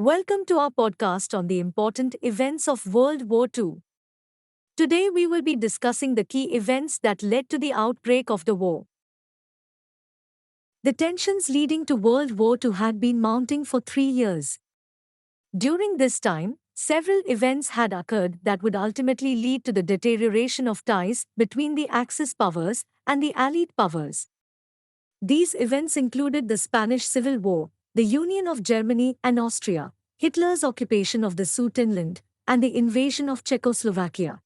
Welcome to our podcast on the important events of World War II. Today we will be discussing the key events that led to the outbreak of the war. The tensions leading to World War II had been mounting for 3 years. During this time, several events had occurred that would ultimately lead to the deterioration of ties between the Axis powers and the Allied powers. These events included the Spanish Civil War, the union of Germany and Austria, Hitler's occupation of the Sudetenland, and the invasion of Czechoslovakia.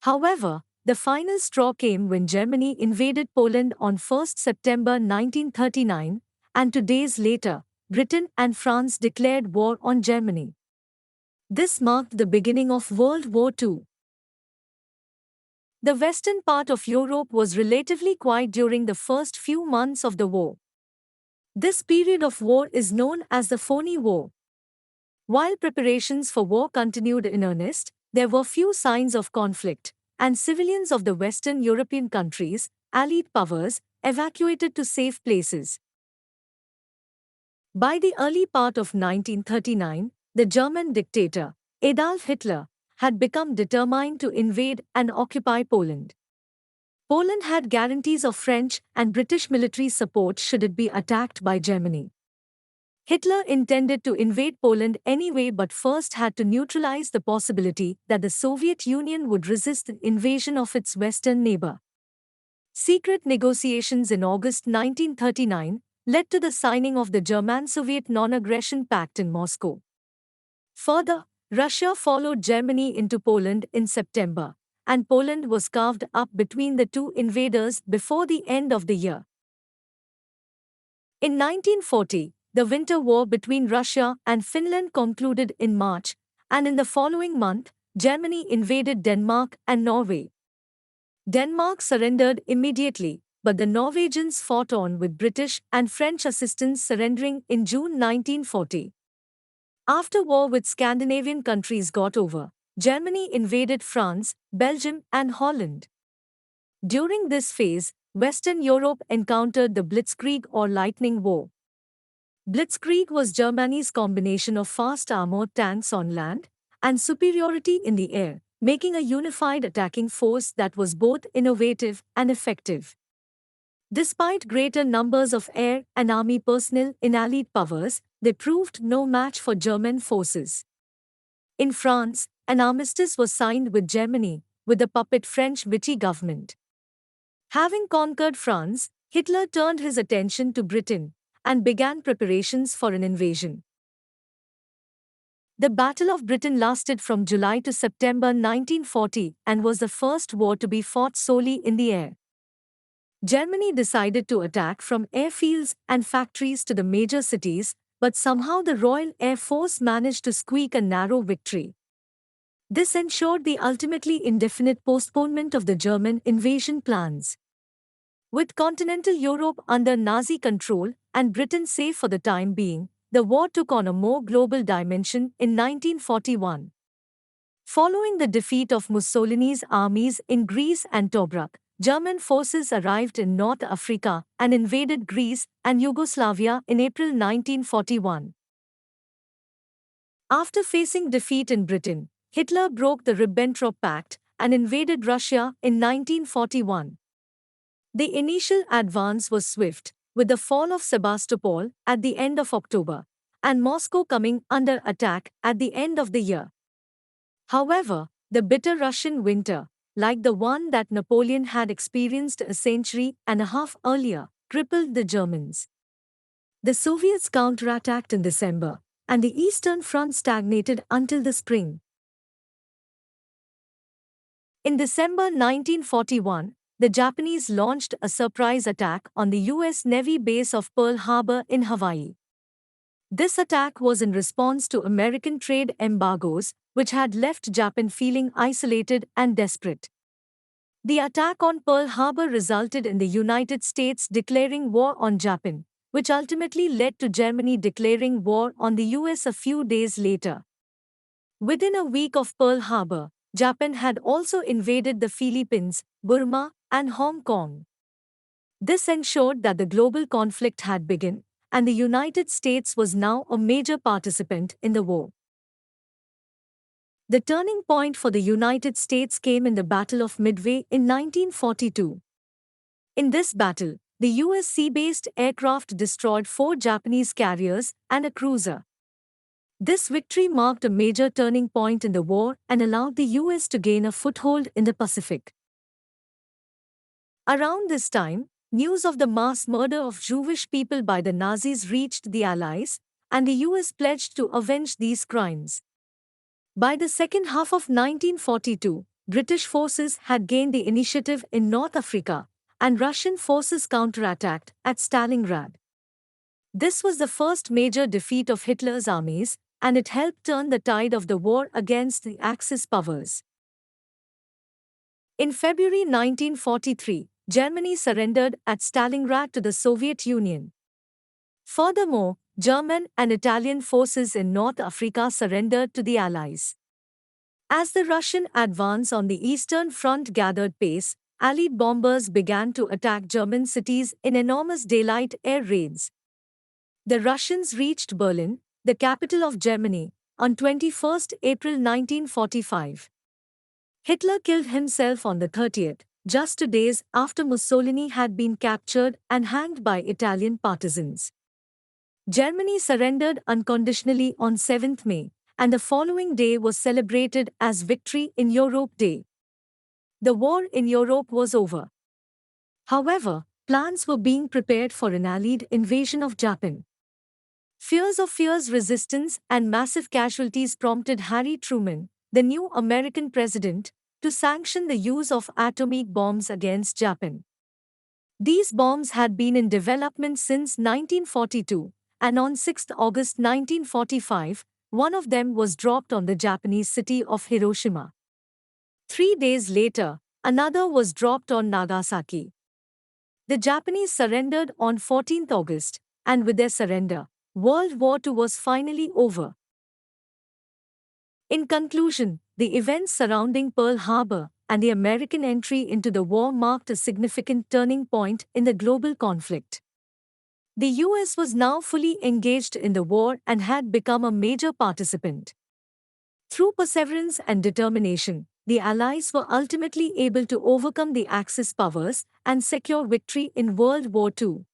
However, the final straw came when Germany invaded Poland on 1 September 1939, and 2 days later, Britain and France declared war on Germany. This marked the beginning of World War II. The western part of Europe was relatively quiet during the first few months of the war. This period of war is known as the Phoney War. While preparations for war continued in earnest, there were few signs of conflict, and civilians of the Western European countries, Allied powers, evacuated to safe places. By the early part of 1939, the German dictator, Adolf Hitler, had become determined to invade and occupy Poland. Poland had guarantees of French and British military support should it be attacked by Germany. Hitler intended to invade Poland anyway but first had to neutralize the possibility that the Soviet Union would resist the invasion of its western neighbor. Secret negotiations in August 1939 led to the signing of the German-Soviet Non-Aggression Pact in Moscow. Further, Russia followed Germany into Poland in September, and Poland was carved up between the two invaders before the end of the year. In 1940, the Winter War between Russia and Finland concluded in March, and in the following month, Germany invaded Denmark and Norway. Denmark surrendered immediately, but the Norwegians fought on with British and French assistance surrendering in June 1940. After war with Scandinavian countries got over, Germany invaded France, Belgium, and Holland. During this phase, Western Europe encountered the Blitzkrieg or Lightning War. Blitzkrieg was Germany's combination of fast armored tanks on land and superiority in the air, making a unified attacking force that was both innovative and effective. Despite greater numbers of air and army personnel in Allied powers, they proved no match for German forces. In France, an armistice was signed with Germany, with the puppet French Vichy government. Having conquered France, Hitler turned his attention to Britain and began preparations for an invasion. The Battle of Britain lasted from July to September 1940 and was the first war to be fought solely in the air. Germany decided to attack from airfields and factories to the major cities, but somehow the Royal Air Force managed to squeak a narrow victory. This ensured the ultimately indefinite postponement of the German invasion plans. With continental Europe under Nazi control and Britain safe for the time being, the war took on a more global dimension in 1941. Following the defeat of Mussolini's armies in Greece and Tobruk, German forces arrived in North Africa and invaded Greece and Yugoslavia in April 1941. After facing defeat in Britain, Hitler broke the Ribbentrop Pact and invaded Russia in 1941. The initial advance was swift, with the fall of Sebastopol at the end of October, and Moscow coming under attack at the end of the year. However, the bitter Russian winter, like the one that Napoleon had experienced a century and a half earlier, crippled the Germans. The Soviets counterattacked in December, and the Eastern Front stagnated until the spring. In December 1941, the Japanese launched a surprise attack on the U.S. Navy base of Pearl Harbor in Hawaii. This attack was in response to American trade embargoes, which had left Japan feeling isolated and desperate. The attack on Pearl Harbor resulted in the United States declaring war on Japan, which ultimately led to Germany declaring war on the US a few days later. Within a week of Pearl Harbor, Japan had also invaded the Philippines, Burma, and Hong Kong. This ensured that the global conflict had begun, and the United States was now a major participant in the war. The turning point for the United States came in the Battle of Midway in 1942. In this battle, the US sea-based aircraft destroyed 4 Japanese carriers and a cruiser. This victory marked a major turning point in the war and allowed the US to gain a foothold in the Pacific. Around this time, news of the mass murder of Jewish people by the Nazis reached the Allies, and the US pledged to avenge these crimes. By the second half of 1942, British forces had gained the initiative in North Africa, and Russian forces counterattacked at Stalingrad. This was the first major defeat of Hitler's armies, and it helped turn the tide of the war against the Axis powers. In February 1943, Germany surrendered at Stalingrad to the Soviet Union. Furthermore, German and Italian forces in North Africa surrendered to the Allies. As the Russian advance on the Eastern Front gathered pace, Allied bombers began to attack German cities in enormous daylight air raids. The Russians reached Berlin, the capital of Germany, on 21 April 1945. Hitler killed himself on the 30th, just 2 days after Mussolini had been captured and hanged by Italian partisans. Germany surrendered unconditionally on 7th May, and the following day was celebrated as Victory in Europe Day. The war in Europe was over. However, plans were being prepared for an Allied invasion of Japan. Fears of fierce resistance and massive casualties prompted Harry Truman, the new American president, to sanction the use of atomic bombs against Japan. These bombs had been in development since 1942, and on 6 August 1945, one of them was dropped on the Japanese city of Hiroshima. 3 days later, another was dropped on Nagasaki. The Japanese surrendered on 14 August, and with their surrender, World War II was finally over. In conclusion, the events surrounding Pearl Harbor and the American entry into the war marked a significant turning point in the global conflict. The US was now fully engaged in the war and had become a major participant. Through perseverance and determination, the Allies were ultimately able to overcome the Axis powers and secure victory in World War II.